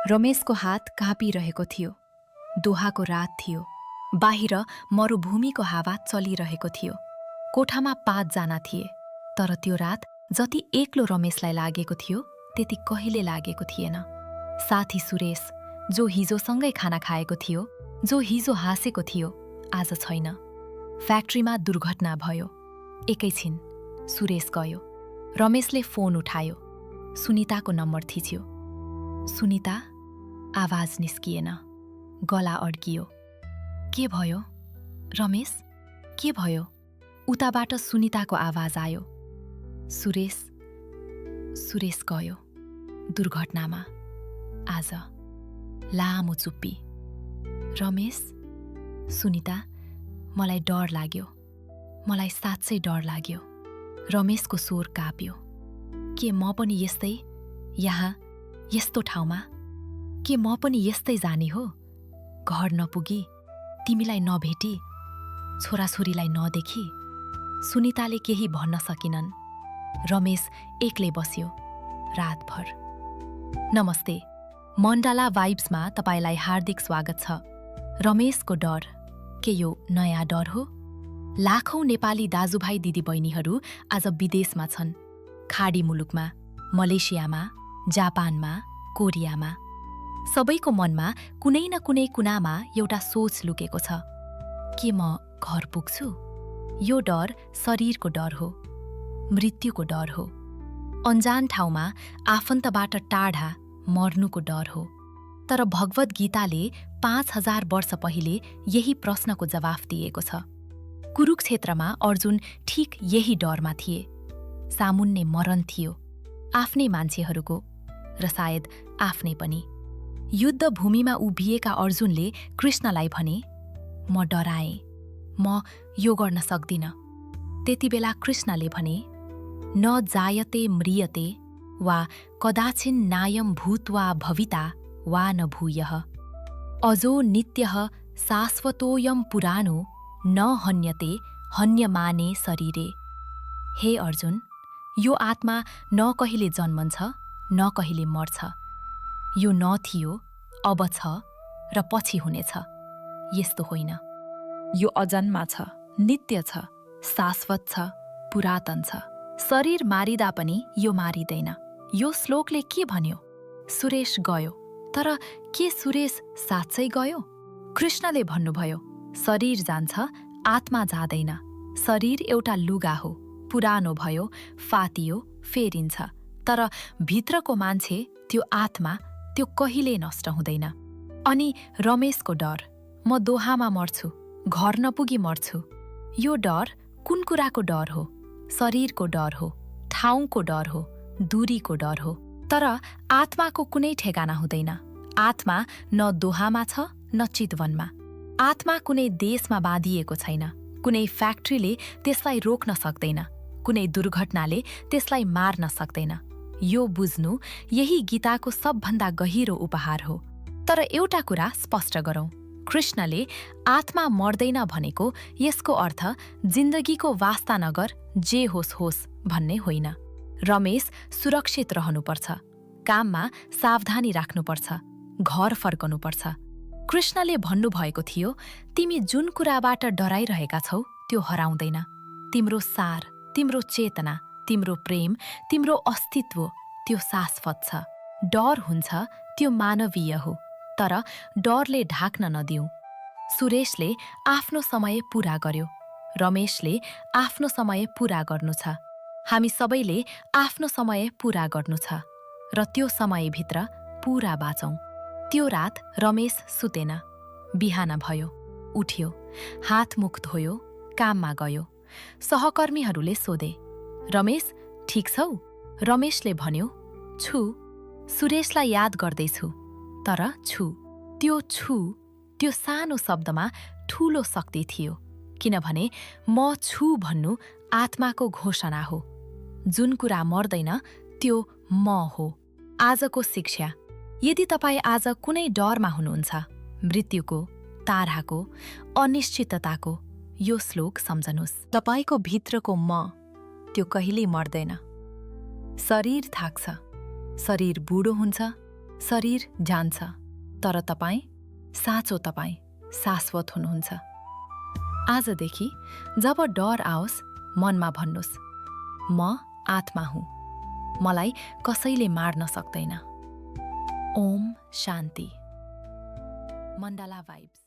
रमेशको हात काँपिरहेको थियो। दोहाको रात थियो। बाहिर मरुभूमिको हावा चलिरहेको थियो। कोठामा 5 जना थिए, तर त्यो रात जति एक्लो रमेशलाई लागेको थियो त्यति कहिले लागेको थिएन। साथी सुरेश, जो हिजोसँगै खाना खाएको थियो, जो हिजो हाँसेको थियो, आज छैन। फ्याक्ट्रीमा दुर्घटना भयो। एकैछिन सुरेश गयो। रमेशले फोन उठायो। सुनिताको नम्बर थिच्यो। सुनिता, आवाज निस्किएन। गला अड्कियो। के भयो? रमेश, के भयो? उताबाट सुनिताको आवाज आयो। सुरेश गयो दुर्घटनामा आज। लामो चुप्पी। रमेश, सुनिता, मलाई डर लाग्यो। मलाई साँच्चै डर लाग्यो। रमेशको स्वर काप्यो। के म पनि यस्तै, यहाँ यस्तो ठाउँमा? के म पनि यस्तै जाने हो? घर नपुगी, तिमीलाई नभेटी, छोराछोरीलाई नदेखी? सुनिताले केही भन्न सकिनन्। रमेश एक्लै बस्यो रातभर। नमस्ते, मण्डला वाइब्समा तपाईलाई हार्दिक स्वागत छ। रमेशको डर, के यो नयाँ डर हो? लाखौं नेपाली दाजुभाइ दिदीबहिनीहरू आज विदेशमा छन्। खाडी मुलुकमा, मलेसियामा, जापानमा, कोरियामा। सबैको मनमा कुनै न कुनै कुनामा एउटा सोच लुकेको छ। के म घर पुग्छु? यो डर शरीरको डर हो, मृत्युको डर हो। अनजान ठाउँमा आफन्तबाट टाढा मर्नुको डर हो। तर भगवद् गीताले 5000 वर्ष पहिले यही प्रश्नको जवाफ दिएको छ। कुरुक्षेत्रमा अर्जुन ठिक यही डरमा थिए। सामुन्ने मरण थियो, आफ्नै मान्छेहरूको र सायद आफ्नै पनि। युद्ध भूमिमा उभिएका अर्जुनले कृष्णलाई भने, म डराएँ, म यो गर्न सक्दिन। त्यति बेला कृष्णले भने, न जायते म्रियते वा कदाचिन् नायं भूत्वा भविता वा न भूयः अजो नित्यः शाश्वतोऽयं पुराणो न हन्यते हन्यमाने शरीरे। हे अर्जुन, यो आत्मा न कहिले जन्मन्छ न कहिले मर्छ। यो न थियो, अब छ र पछि हुनेछ। यस्तो होइन। यो अजन्मा छ, नित्य छ, शाश्वत छ, पुरातन छ। शरीर मारिदा पनि यो मारिँदैन। यो श्लोकले के भन्यो? सुरेश गयो, तर के सुरेश साँच्चै गयो? कृष्णले भन्नुभयो, शरीर जान्छ, आत्मा जाँदैन। शरीर एउटा लुगा हो, पुरानो भयो, फातियो, फेरिन्छ। तर भित्रको मान्छे, त्यो आत्मा, त्यो कहिले नष्ट हुँदैन। अनि रमेशको डर, म दोहामा मर्छु, घर नपुगी मर्छु। यो डर कुन कुराको डर हो? शरीरको डर हो, ठाउँको डर हो, दूरीको डर हो। तर आत्माको कुनै ठेगाना हुँदैन। आत्मा न दोहामा छ न चितवनमा। आत्मा कुनै देशमा बाँधिएको छैन। कुनै फ्याक्ट्रीले त्यसलाई रोक्न सक्दैन। कुनै दुर्घटनाले त्यसलाई मार्न सक्दैन। यो बुझ्नु यही गीताको सबभन्दा गहिरो उपहार हो। तर एउटा कुरा स्पष्ट गरौँ, कृष्णले आत्मा मर्दैन भनेको यसको अर्थ जिन्दगीको वास्ता नगर, जे होस् होस् भन्ने होइन। रमेश सुरक्षित रहनुपर्छ, काममा सावधानी राख्नुपर्छ, घर फर्कनुपर्छ। कृष्णले भन्नुभएको थियो, तिमी जुन कुराबाट डराइरहेका छौ त्यो हराउँदैन। तिम्रो सार, तिम्रो चेतना, तिम्रो प्रेम, तिम्रो अस्तित्व, त्यो शाश्वत छ। डर हुन्छ, त्यो मानवीय हो, तर डरले ढाक्न नदिऊ। सुरेशले आफ्नो समय पूरा गर्यो। रमेशले आफ्नो समय पूरा गर्नु छ। हामी सबैले आफ्नो समय पूरा गर्नु छ र त्यो समयभित्र पूरा बाँचौँ। त्यो रात रमेश सुतेन। बिहान भयो, उठ्यो, हातमुख धोयो, काममा गयो। सहकर्मीहरूले सोधे, रमेश ठिक छौ? रमेशले भन्यो, छु। सुरेशलाई याद गर्दैछु, तर छु। त्यो सानो शब्दमा ठूलो शक्ति थियो, किनभने म छु भन्नु आत्माको घोषणा हो। जुन कुरा मर्दैन त्यो म हो। आजको शिक्षा, यदि तपाईँ आज कुनै डरमा हुनुहुन्छ, मृत्युको, ताराको, अनिश्चितताको, यो श्लोक सम्झनुस्। तपाईको भित्रको म, त्यो कहिल्यै मर्दैन। शरीर थाक्छ, शरीर बुढो हुन्छ, शरीर जान्छ, तर तपाईँ, साँचो तपाईँ, शाश्वत हुनुहुन्छ। आजदेखि जब डर आओस्, मनमा भन्नुस्, म आत्मा हुँ, मलाई कसैले मार्न सक्दैन। ओम शान्ति। मण्डला भाइब्स।